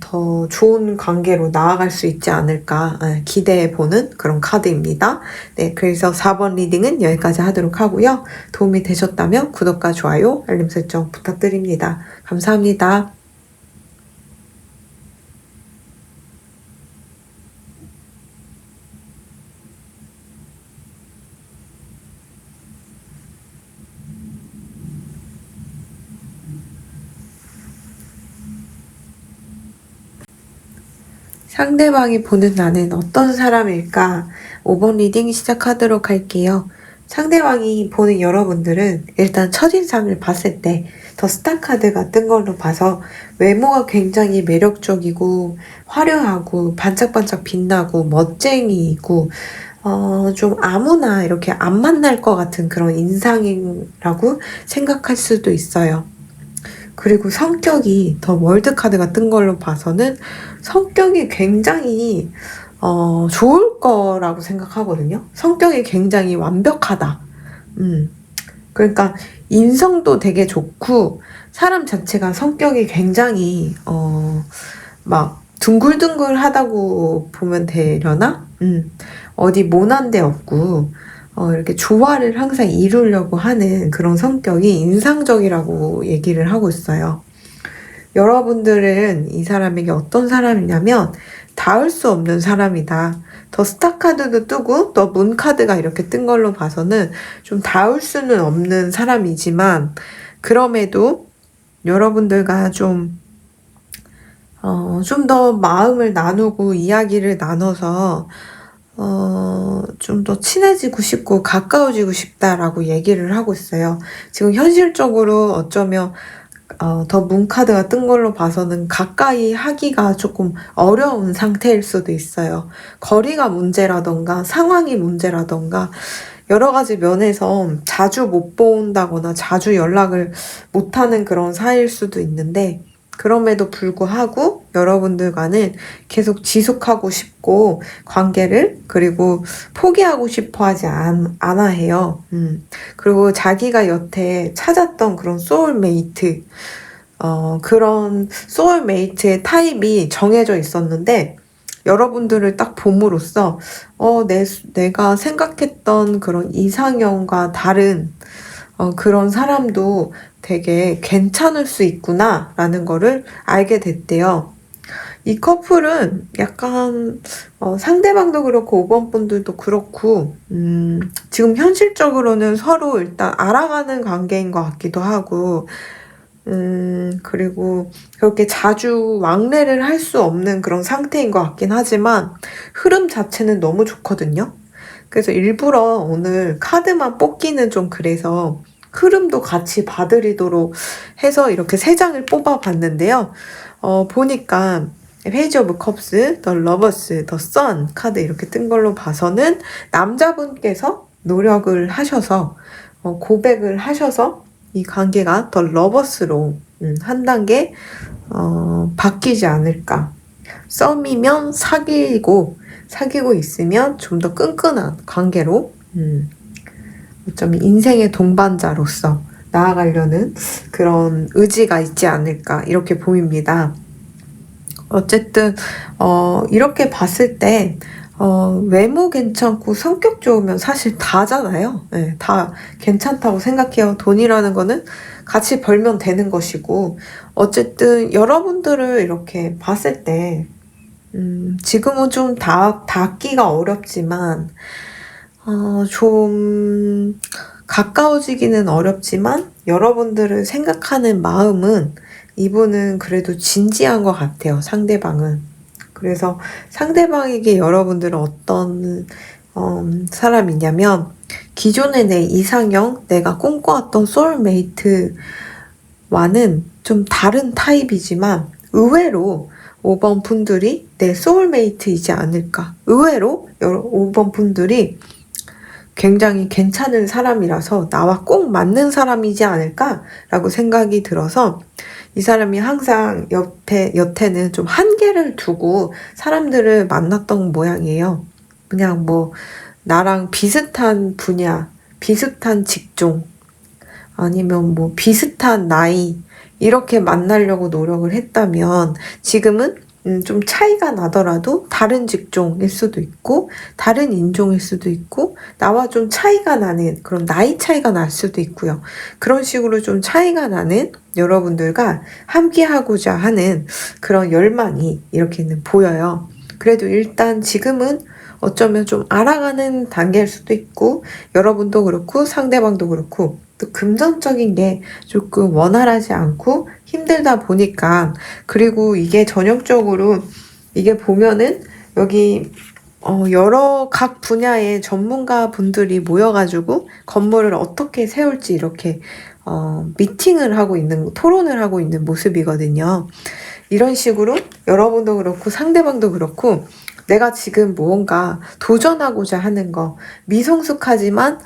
더 좋은 관계로 나아갈 수 있지 않을까 기대해보는 그런 카드입니다. 네, 그래서 4번 리딩은 여기까지 하도록 하고요. 도움이 되셨다면 구독과 좋아요, 알림 설정 부탁드립니다. 감사합니다. 상대방이 보는 나는 어떤 사람일까? 5번 리딩 시작하도록 할게요. 상대방이 보는 여러분들은 일단 첫인상을 봤을 때 더 스타 카드가 뜬 걸로 봐서 외모가 굉장히 매력적이고 화려하고 반짝반짝 빛나고 멋쟁이이고 좀 아무나 이렇게 안 만날 것 같은 그런 인상이라고 생각할 수도 있어요. 그리고 성격이 더 월드 카드가 뜬 걸로 봐서는 성격이 굉장히 좋을 거라고 생각하거든요. 성격이 굉장히 완벽하다. 그러니까 인성도 되게 좋고 사람 자체가 성격이 굉장히 둥글둥글하다고 보면 되려나? 어디 모난 데 없고 이렇게 조화를 항상 이루려고 하는 그런 성격이 인상적이라고 얘기를 하고 있어요. 여러분들은 이 사람에게 어떤 사람이냐면 닿을 수 없는 사람이다. 더 스타 카드도 뜨고 더 문 카드가 이렇게 뜬 걸로 봐서는 좀 닿을 수는 없는 사람이지만 그럼에도 여러분들과 좀 더 마음을 나누고 이야기를 나눠서 좀 더 친해지고 싶고 가까워지고 싶다라고 얘기를 하고 있어요. 지금 현실적으로 어쩌면 더 문카드가 뜬 걸로 봐서는 가까이 하기가 조금 어려운 상태일 수도 있어요. 거리가 문제라던가 상황이 문제라던가 여러 가지 면에서 자주 못 본다거나 자주 연락을 못하는 그런 사이일 수도 있는데 그럼에도 불구하고 여러분들과는 계속 지속하고 싶고 관계를 그리고 포기하고 싶어 하지 않아 해요. 그리고 자기가 여태 찾았던 그런 소울메이트 그런 소울메이트의 타입이 정해져 있었는데 여러분들을 딱 봄으로써 내가 생각했던 그런 이상형과 다른 그런 사람도 되게 괜찮을 수 있구나 라는 거를 알게 됐대요. 이 커플은 약간 상대방도 그렇고 5번 분들도 그렇고 지금 현실적으로는 서로 일단 알아가는 관계인 것 같기도 하고 그리고 그렇게 자주 왕래를 할 수 없는 그런 상태인 것 같긴 하지만 흐름 자체는 너무 좋거든요. 그래서 일부러 오늘 카드만 뽑기는 좀 그래서 흐름도 같이 봐드리도록 해서 이렇게 3장을 뽑아봤는데요. 보니까 페이지 오브 컵스, 더 러버스, 더 선 카드 이렇게 뜬 걸로 봐서는 남자분께서 노력을 하셔서 고백을 하셔서 이 관계가 더 러버스로 한 단계 바뀌지 않을까. 썸이면 사귀고 있으면 좀 더 끈끈한 관계로 어쩌면 인생의 동반자로서 나아가려는 그런 의지가 있지 않을까 이렇게 보입니다. 어쨌든 이렇게 봤을 때 외모 괜찮고 성격 좋으면 사실 다잖아요. 네, 다 괜찮다고 생각해요. 돈이라는 거는 같이 벌면 되는 것이고 어쨌든 여러분들을 이렇게 봤을 때 지금은 좀 닿기가 어렵지만 좀 가까워지기는 어렵지만 여러분들을 생각하는 마음은 이분은 그래도 진지한 것 같아요. 상대방은. 그래서 상대방에게 여러분들은 어떤 사람이냐면 기존의 내 이상형, 내가 꿈꿔왔던 소울메이트와는 좀 다른 타입이지만 의외로 5번 분들이 내 소울메이트이지 않을까. 의외로 5번 분들이 굉장히 괜찮은 사람이라서 나와 꼭 맞는 사람이지 않을까라고 생각이 들어서 이 사람이 항상 여태는 좀 한계를 두고 사람들을 만났던 모양이에요. 그냥 뭐 나랑 비슷한 분야, 비슷한 직종, 아니면 뭐 비슷한 나이 이렇게 만나려고 노력을 했다면 지금은 좀 차이가 나더라도 다른 직종일 수도 있고 다른 인종일 수도 있고 나와 좀 차이가 나는 그런 나이 차이가 날 수도 있고요. 그런 식으로 좀 차이가 나는 여러분들과 함께하고자 하는 그런 열망이 이렇게는 보여요. 그래도 일단 지금은 어쩌면 좀 알아가는 단계일 수도 있고 여러분도 그렇고 상대방도 그렇고 또 금전적인 게 조금 원활하지 않고 힘들다 보니까 그리고 이게 전형적으로 이게 보면은 여기 여러 각 분야의 전문가 분들이 모여가지고 건물을 어떻게 세울지 이렇게 미팅을 하고 있는 토론을 하고 있는 모습이거든요. 이런 식으로 여러분도 그렇고 상대방도 그렇고 내가 지금 무언가 도전하고자 하는 거 미성숙하지만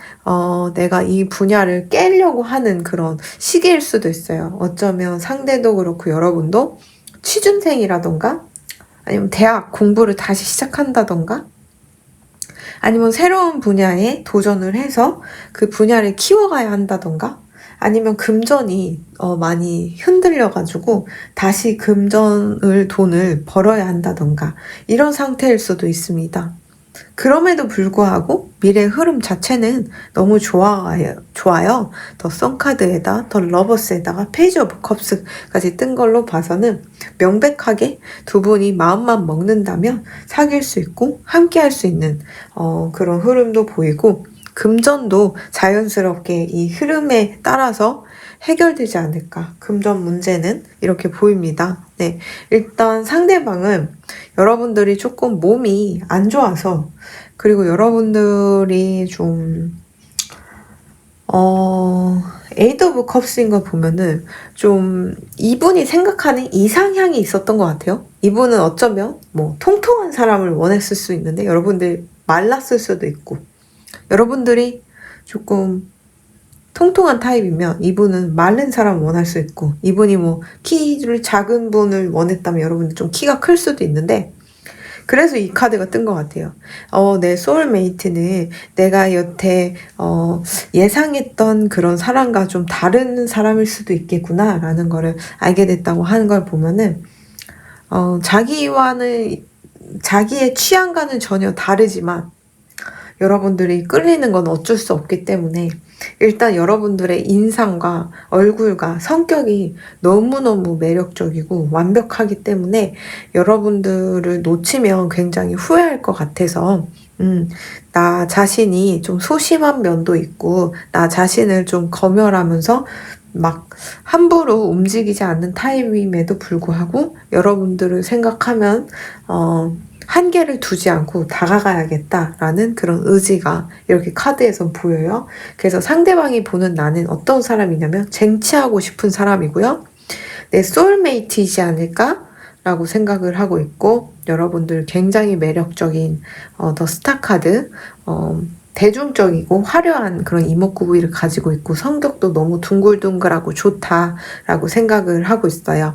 내가 이 분야를 깨려고 하는 그런 시기일 수도 있어요. 어쩌면 상대도 그렇고 여러분도 취준생이라던가 아니면 대학 공부를 다시 시작한다던가 아니면 새로운 분야에 도전을 해서 그 분야를 키워가야 한다던가 아니면 금전이 많이 흔들려가지고 다시 돈을 벌어야 한다던가 이런 상태일 수도 있습니다. 그럼에도 불구하고 미래 흐름 자체는 너무 좋아요. 더 선카드에다 더 러버스에다가 페이지 오브 컵스까지 뜬 걸로 봐서는 명백하게 두 분이 마음만 먹는다면 사귈 수 있고 함께 할 수 있는 그런 흐름도 보이고 금전도 자연스럽게 이 흐름에 따라서 해결되지 않을까. 금전 문제는 이렇게 보입니다. 네. 일단 상대방은 여러분들이 조금 몸이 안 좋아서 그리고 여러분들이 좀 에이드 오브 컵스인 걸 보면은 좀 이분이 생각하는 이상향이 있었던 것 같아요. 이분은 어쩌면 뭐 통통한 사람을 원했을 수 있는데 여러분들 말랐을 수도 있고 여러분들이 조금 통통한 타입이면 이분은 마른 사람 원할 수 있고 이분이 뭐 키를 작은 분을 원했다면 여러분들 좀 키가 클 수도 있는데 그래서 이 카드가 뜬 것 같아요. 내 소울메이트는 내가 여태 예상했던 그런 사람과 좀 다른 사람일 수도 있겠구나 라는 거를 알게 됐다고 하는 걸 보면은 자기의 취향과는 전혀 다르지만 여러분들이 끌리는 건 어쩔 수 없기 때문에 일단 여러분들의 인상과 얼굴과 성격이 너무너무 매력적이고 완벽하기 때문에 여러분들을 놓치면 굉장히 후회할 것 같아서 나 자신이 좀 소심한 면도 있고 나 자신을 좀 검열하면서 막 함부로 움직이지 않는 타입임에도 불구하고 여러분들을 생각하면 한계를 두지 않고 다가가야겠다라는 그런 의지가 이렇게 카드에서 보여요. 그래서 상대방이 보는 나는 어떤 사람이냐면 쟁취하고 싶은 사람이고요. 내 소울메이트이지 않을까? 라고 생각을 하고 있고 여러분들 굉장히 매력적인 더 스타 카드 대중적이고 화려한 그런 이목구 부위를 가지고 있고 성격도 너무 둥글둥글하고 좋다라고 생각을 하고 있어요.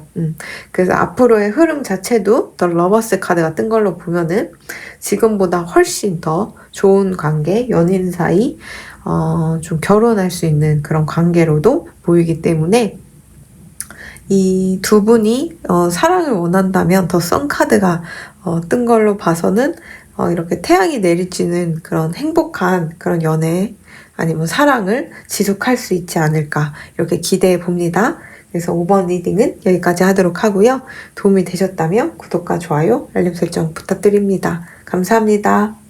그래서 앞으로의 흐름 자체도 더 러버스 카드가 뜬 걸로 보면은 지금보다 훨씬 더 좋은 관계, 연인 사이, 좀 결혼할 수 있는 그런 관계로도 보이기 때문에 이 두 분이 사랑을 원한다면 더 선 카드가 뜬 걸로 봐서는 이렇게 태양이 내리쬐는 그런 행복한 그런 연애 아니면 사랑을 지속할 수 있지 않을까 이렇게 기대해 봅니다. 그래서 5번 리딩은 여기까지 하도록 하고요. 도움이 되셨다면 구독과 좋아요, 알림 설정 부탁드립니다. 감사합니다.